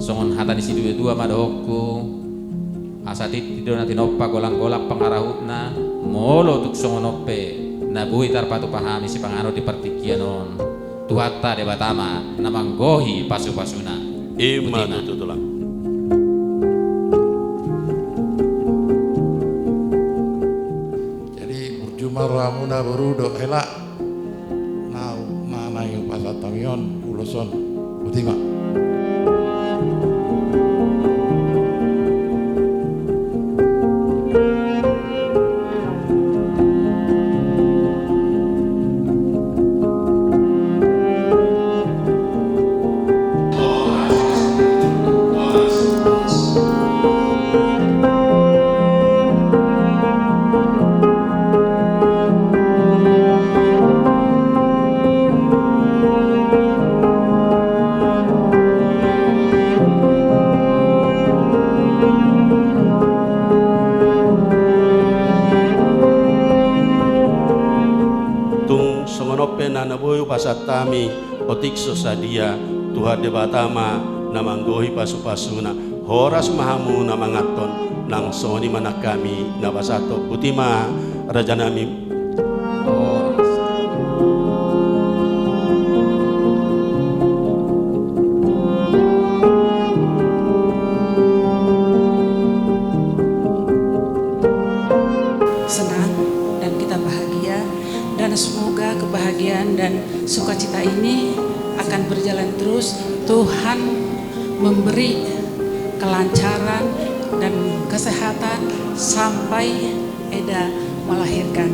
songon hatani si dua madokku asati tido nanti noppa golang-golak pangarahutna molo tuk songon oppe nabui tarpatu pahami si pangano di partikianon tuhatta de batama namanggohi pasu-pasuna ima tutulang. Jadi percuma ramuna berudo elak nau nanayu pasatamion uloson butima. Nanaboyo pasatami otikso sadia Tuhan de batama namanggohi pasu-pasuna horas mahamu namangaton nang soni manak kami nabasato butima raja nami senang dan kita bahagia dan semoga kebahagiaan dan sukacita ini akan berjalan terus. Tuhan memberi kelancaran dan kesehatan sampai Eda melahirkan.